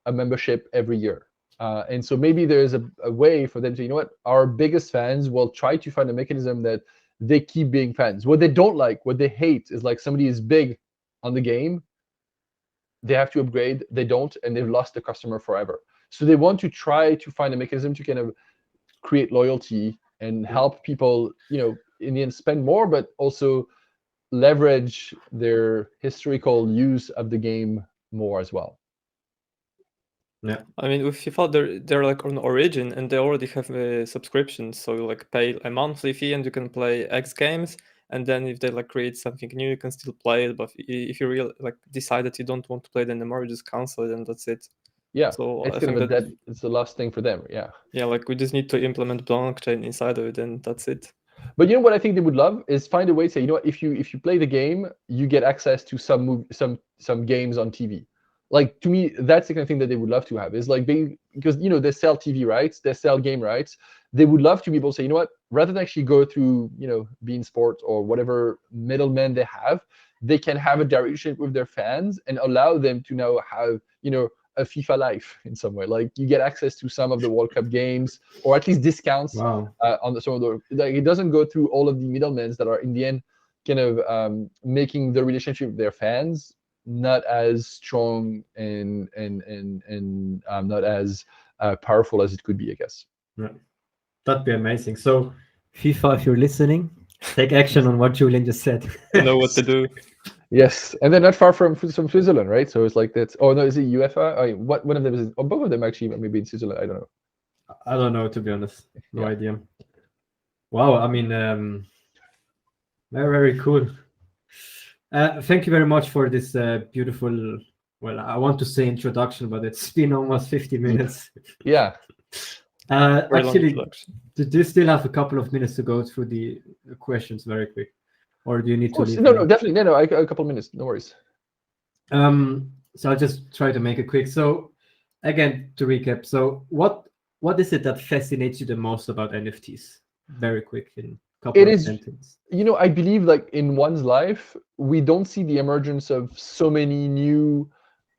Speaker 1: a membership every year. And so maybe there's a way for them to, you know what, our biggest fans will try to find a mechanism that they keep being fans. What they don't like, what they hate is like somebody is big on the game, they have to upgrade, they don't, and they've lost the customer forever. So they want to try to find a mechanism to kind of create loyalty and help people, in the end spend more, but also leverage their historical use of the game more as well.
Speaker 3: Yeah.
Speaker 2: I mean, with FIFA, they're like on Origin, and they already have a subscription. So you like pay a monthly fee, and you can play X games. And then if they like create something new, you can still play it. But if you really like decide that you don't want to play it anymore, you just cancel it, and that's it.
Speaker 1: Yeah,
Speaker 2: So
Speaker 1: it's
Speaker 2: I
Speaker 1: kind
Speaker 2: think
Speaker 1: of
Speaker 2: that
Speaker 1: it's the last thing for them. Yeah.
Speaker 2: yeah, like we just need to implement blockchain inside of it, and that's it.
Speaker 1: But you know what I think they would love is find a way to say, you know what, if you play the game, you get access to some games on TV. Like, to me, that's the kind of thing that they would love to have, is like because they sell TV rights, they sell game rights. They would love to be able to say, you know what, rather than actually go through beIN Sports or whatever middlemen they have, they can have a direct relationship with their fans and allow them to now have a FIFA life in some way. Like, you get access to some of the World Cup games, or at least discounts
Speaker 3: Wow.
Speaker 1: on some of the. Like, it doesn't go through all of the middlemen that are in the end kind of making the relationship with their fans not as strong and not as powerful as it could be, I guess.
Speaker 3: Yeah. That'd be amazing. So, FIFA, if you're listening, take action on what Julien just said.
Speaker 2: You know what to do.
Speaker 1: Yes, and they're not far from Switzerland, right? So it's like that's. Oh no, is it UEFA? What one of them is? Or both of them actually, maybe in Switzerland. I don't know.
Speaker 3: I don't know, to be honest. No
Speaker 1: Yeah.
Speaker 3: idea. Wow. I mean, very, very cool. Thank you very much for this beautiful. Well, I want to say introduction, but it's been almost 50 minutes.
Speaker 1: Yeah.
Speaker 2: Very long
Speaker 3: Actually,
Speaker 2: introduction.
Speaker 3: do you still have a couple of minutes to go through the questions very quick, or do you need
Speaker 1: Of
Speaker 3: to
Speaker 1: course.
Speaker 3: leave?
Speaker 1: No,
Speaker 3: now?
Speaker 1: definitely. No, a couple minutes. No worries.
Speaker 3: So I'll just try to make it quick. So again, to recap, so what is it that fascinates you the most about NFTs? Very quick in a couple
Speaker 1: It
Speaker 3: of
Speaker 1: is,
Speaker 3: sentences.
Speaker 1: I believe, like, in one's life, we don't see the emergence of so many new,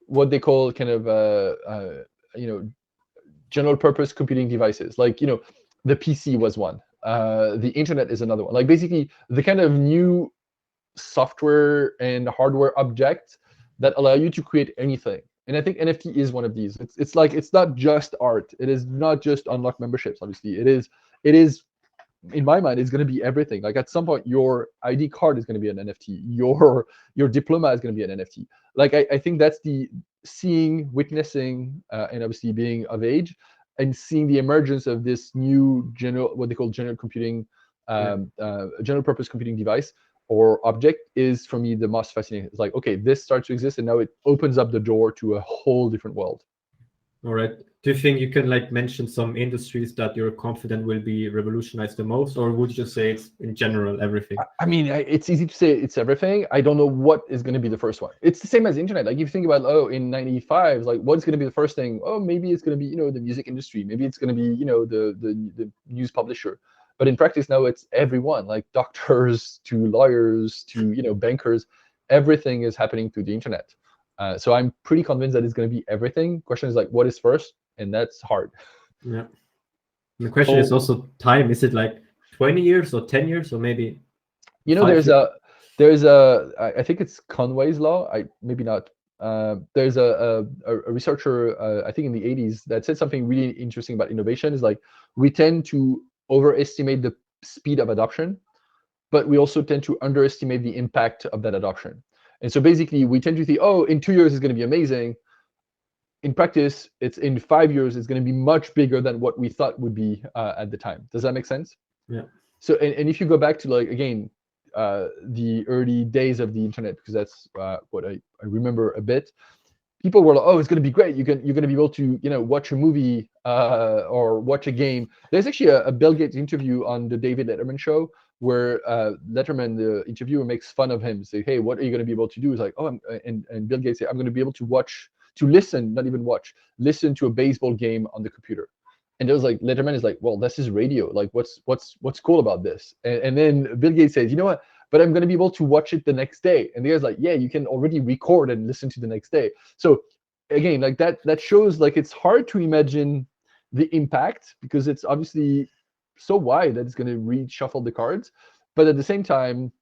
Speaker 1: what they call kind of, general purpose computing devices. Like, the PC was one. The internet is another one. Like, basically, the kind of new software and hardware objects that allow you to create anything. And I think NFT is one of these. It's like, it's not just art. It is not just unlock memberships. Obviously, it is. In my mind, it's going to be everything. Like, at some point, your ID card is going to be an NFT. Your diploma is going to be an NFT. Like, I think that's the seeing, witnessing, and obviously being of age, and seeing the emergence of this new what they call general computing, general purpose computing device or object is, for me, the most fascinating. It's like, okay, this starts to exist, and now it opens up the door to a whole different world.
Speaker 3: All right. Do you think you can like mention some industries that you're confident will be revolutionized the most, or would you just say it's in general everything?
Speaker 1: I mean, it's easy to say it's everything. I don't know what is going to be the first one. It's the same as internet. Like, if you think about, in 95, like, what's going to be the first thing? Oh, maybe it's going to be, the music industry. Maybe it's going to be, the news publisher. But in practice now, it's everyone, like doctors to lawyers to, bankers. Everything is happening through the internet. So I'm pretty convinced that it's going to be everything. Question is, like, what is first? And that's hard.
Speaker 3: Yeah. And the question is also time. Is it like 20 years or 10 years or maybe?
Speaker 1: There's I think it's Conway's law. Maybe not. There's a researcher, I think in the 80s, that said something really interesting about innovation. Is like, we tend to overestimate the speed of adoption, but we also tend to underestimate the impact of that adoption. And so basically, we tend to think, oh, in 2 years it's going to be amazing. In practice, it's in 5 years, it's going to be much bigger than what we thought would be at the time. Does that make sense?
Speaker 3: Yeah.
Speaker 1: So, and if you go back to, like, again, the early days of the internet, because that's what I remember a bit, people were like, oh, it's going to be great. You're going to be able to, watch a movie or watch a game. There's actually a Bill Gates interview on the David Letterman show where Letterman, the interviewer, makes fun of him, say, hey, what are you going to be able to do? He's like, oh, and Bill Gates say, I'm going to be able to listen, not even watch, listen to a baseball game on the computer. And it was like, Letterman is like, well, this is radio. Like, what's cool about this? And then Bill Gates says, you know what? But I'm going to be able to watch it the next day. And the guy's like, yeah, you can already record and listen to the next day. So again, like, that shows, like, it's hard to imagine the impact, because it's obviously so wide that it's going to reshuffle the cards. But at the same time,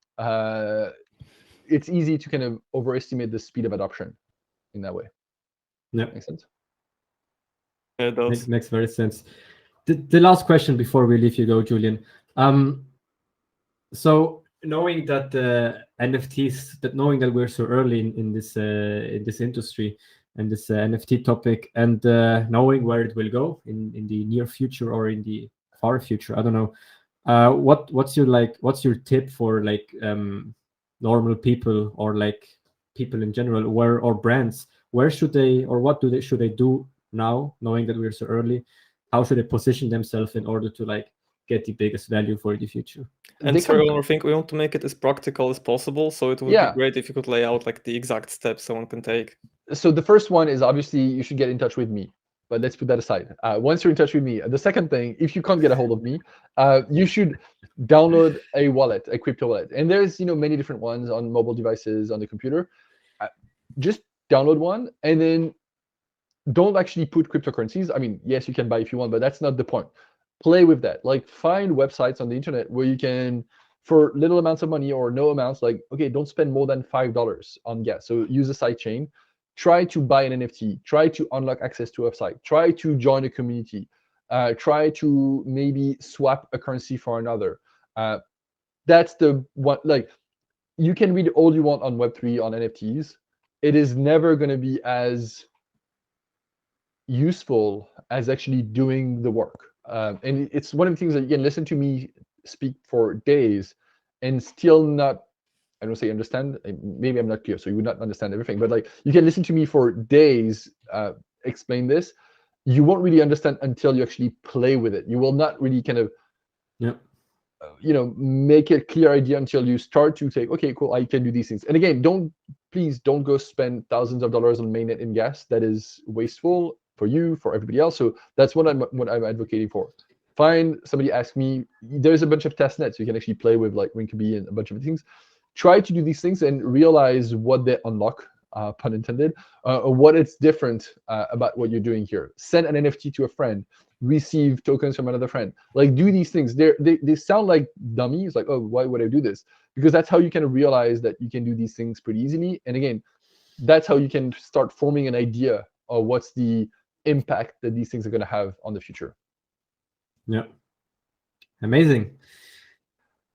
Speaker 1: it's easy to kind of overestimate the speed of adoption in that way.
Speaker 3: Yeah.
Speaker 1: Makes sense?
Speaker 2: It does.
Speaker 3: Makes very sense. The last question before we leave you go, Julien. So knowing that NFTs, knowing that we're so early in this industry and this NFT topic, and knowing where it will go in the near future or in the far future, I don't know. What's your tip for like normal people or like people in general, or brands? Where should they, or what should they do now, knowing that we're so early? How should they position themselves in order to like get the biggest value for the future?
Speaker 2: And sorry, I think we want to make it as practical as possible. So it would be great if you could lay out like the exact steps someone can take.
Speaker 1: So the first one is obviously you should get in touch with me. But let's put that aside. Once you're in touch with me, the second thing, if you can't get a hold of me, you should download a wallet, a crypto wallet. And there's many different ones on mobile devices, on the computer. Just download one, and then don't actually put cryptocurrencies. I mean, yes, you can buy if you want, but that's not the point. Play with that. Like, find websites on the internet where you can, for little amounts of money or no amounts, like, okay, don't spend more than $5 on gas. So use a sidechain. Try to buy an NFT. Try to unlock access to a site. Try to join a community. Try to maybe swap a currency for another. That's the one. Like, you can read all you want on Web3, on NFTs. It is never going to be as useful as actually doing the work. And it's one of the things that you can listen to me speak for days and still not, I don't say understand, maybe I'm not clear, so you would not understand everything, but like, you can listen to me for days explain this. You won't really understand until you actually play with it. You will not really kind of make a clear idea until you start to say, okay, cool, I can do these things. And again, please don't go spend thousands of dollars on mainnet in gas. That is wasteful for you, for everybody else. So that's what I'm advocating for. Find somebody, ask me. There's a bunch of test nets you can actually play with, like Rinkeby and a bunch of things. Try to do these things and realize what they unlock, pun intended, or what it's different about what you're doing here. Send an NFT to a friend, receive tokens from another friend. Like, do these things. They sound like dummies, like, oh, why would I do this? Because that's how you can realize that you can do these things pretty easily. And again, that's how you can start forming an idea of what's the impact that these things are going to have on the future.
Speaker 3: Yeah, amazing.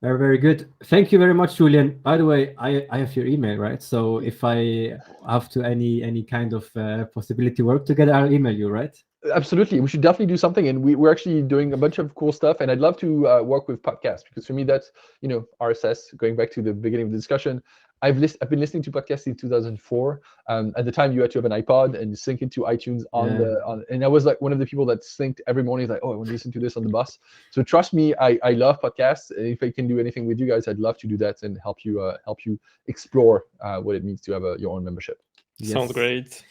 Speaker 3: Very, very good. Thank you very much, Julien. By the way, I have your email, right? So if I have to any kind of possibility work together, I'll email you, right?
Speaker 1: Absolutely. We should definitely do something. And we're actually doing a bunch of cool stuff. And I'd love to work with podcasts, because for me, that's, RSS, going back to the beginning of the discussion. I've been listening to podcasts since 2004. At the time, you had to have an iPod and sync into iTunes and I was like one of the people that synced every morning. Like, oh, I want to listen to this on the bus. So trust me, I love podcasts. And if I can do anything with you guys, I'd love to do that and help you explore what it means to have your own membership.
Speaker 2: Yes. Sounds great.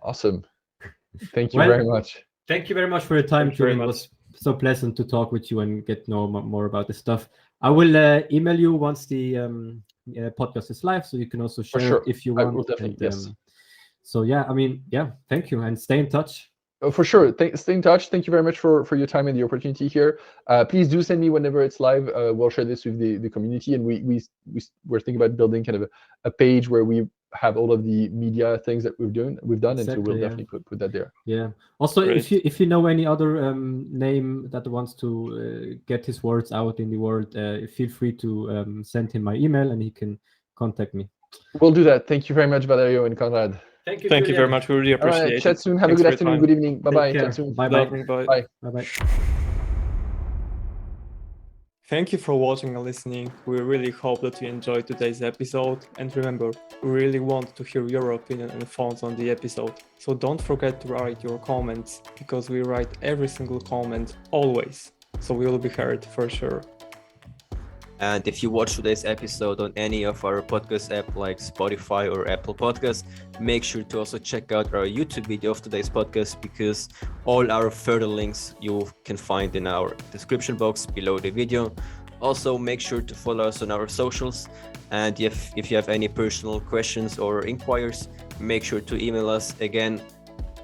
Speaker 1: Awesome. Thank you very much.
Speaker 3: Thank you very much for your time, Julien. It was so pleasant to talk with you and get to know more about this stuff. I will email you once the podcast is live, so you can also share it if you want. I will definitely, yes. So yeah, I mean, thank you, and stay in touch.
Speaker 1: Oh, for sure. Stay in touch. Thank you very much for your time and the opportunity here. Please do send me whenever it's live. We'll share this with the community, and we're thinking about building kind of a page where we have all of the media things that we've done, exactly, and so we'll definitely put that there.
Speaker 3: Yeah. Also, if you know any other name that wants to get his words out in the world, feel free to send him my email, and he can contact me.
Speaker 1: We'll do that. Thank you very much, Valerio and Konrad.
Speaker 2: Thank you very much. We really appreciate it.
Speaker 1: Chat soon. Have a good afternoon, good evening. Bye-bye. Chat soon.
Speaker 3: Bye-bye.
Speaker 2: Bye-bye. Thank you for watching and listening. We really hope that you enjoyed today's episode. And remember, we really want to hear your opinion and thoughts on the episode. So don't forget to write your comments, because we write every single comment always. So we will be heard for sure.
Speaker 4: And if you watch today's episode on any of our podcast app like Spotify or Apple Podcasts, make sure to also check out our YouTube video of today's podcast, because all our further links you can find in our description box below the video. Also, make sure to follow us on our socials. And if you have any personal questions or inquiries, make sure to email us. Again,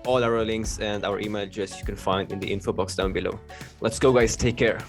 Speaker 4: all our links and our email address you can find in the info box down below. Let's go, guys. Take care.